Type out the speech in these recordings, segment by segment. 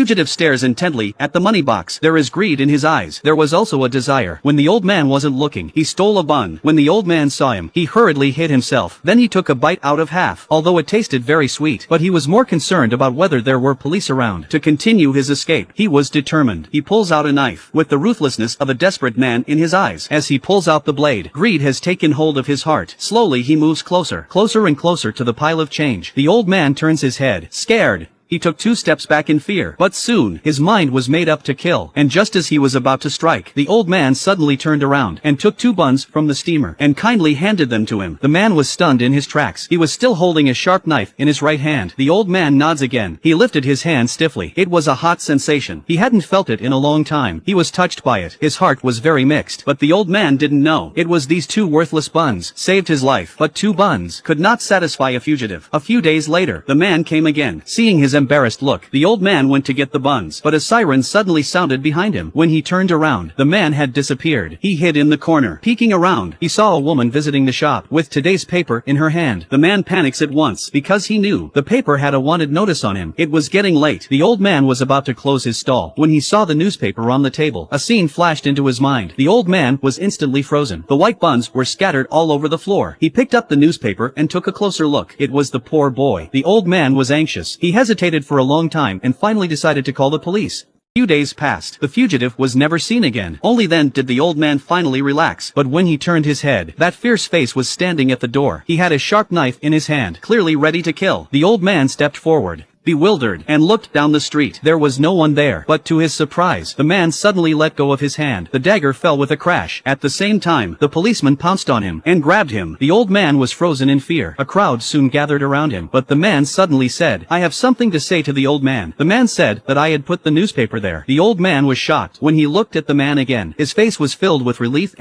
fugitive stares intently at the money box. There is greed in his eyes. There was also a desire. When the old man wasn't looking, he stole a bun. When the old man saw him, he hurriedly hid himself. Then he took a bite out of half, although it tasted very sweet. But he was more concerned about whether there were police around. To continue his escape, he was determined. He pulls out a knife, with the ruthlessness of a desperate man in his eyes. As he pulls out the blade, greed has taken hold of his heart. Slowly he moves closer and closer to the pile of change. The old man turns his head, scared. He took 2 steps back in fear, but soon, his mind was made up to kill, and just as he was about to strike, the old man suddenly turned around, and took 2 buns from the steamer, and kindly handed them to him. The man was stunned in his tracks. He was still holding a sharp knife in his right hand. The old man nods again. He lifted his hand stiffly. It was a hot sensation. He hadn't felt it in a long time. He was touched by it. His heart was very mixed, but the old man didn't know. It was these 2 worthless buns saved his life, but 2 buns could not satisfy a fugitive. A few days later, the man came again. Seeing his embarrassed look, the old man went to get the buns, but a siren suddenly sounded behind him. When he turned around, the man had disappeared. He hid in the corner. Peeking around, he saw a woman visiting the shop, with today's paper in her hand. The man panics at once, because he knew the paper had a wanted notice on him. It was getting late. The old man was about to close his stall, when he saw the newspaper on the table. A scene flashed into his mind. The old man was instantly frozen. The white buns were scattered all over the floor. He picked up the newspaper and took a closer look. It was the poor boy. The old man was anxious. He hesitated for a long time and finally decided to call the police. Few days passed. The fugitive was never seen again. Only then did the old man finally relax. But when he turned his head, that fierce face was standing at the door. He had a sharp knife in his hand, clearly ready to kill. The old man stepped forward, bewildered, and looked down the street. There was no one there, but to his surprise, the man suddenly let go of his hand. The dagger fell with a crash. At the same time, the policeman pounced on him and grabbed him. The old man was frozen in fear. A crowd soon gathered around him, but the man suddenly said, "I have something to say to the old man." The man said that I had put the newspaper there. The old man was shocked. When he looked at the man again, his face was filled with relief.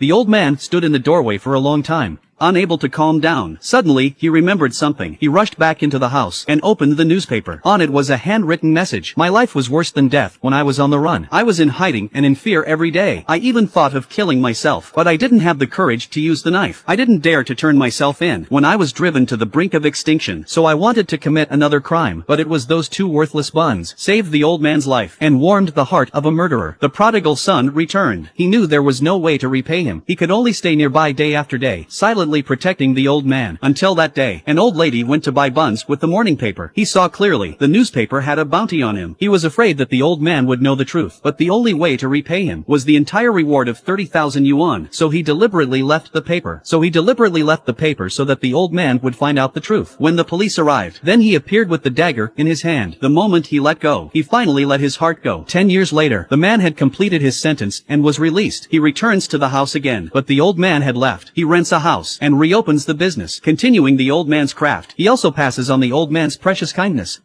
The old man stood in the doorway for a long time, unable to calm down. Suddenly, he remembered something. He rushed back into the house and opened the newspaper. On it was a handwritten message. "My life was worse than death when I was on the run. I was in hiding and in fear every day. I even thought of killing myself, but I didn't have the courage to use the knife. I didn't dare to turn myself in when I was driven to the brink of extinction. So I wanted to commit another crime, but it was those 2 worthless buns saved the old man's life and warmed the heart of a murderer." The prodigal son returned. He knew there was no way to repay him. He could only stay nearby day after day, silently protecting the old man. Until that day, an old lady went to buy buns with the morning paper. He saw clearly. The newspaper had a bounty on him. He was afraid that the old man would know the truth, but the only way to repay him was the entire reward of 30,000 yuan. So he deliberately left the paper so that the old man would find out the truth. When the police arrived, then he appeared with the dagger in his hand. The moment he let go, he finally let his heart go. 10 years later, the man had completed his sentence and was released. He returns to the house again, but the old man had left. He rents a house and reopens the business, continuing the old man's craft. He also passes on the old man's precious kindness.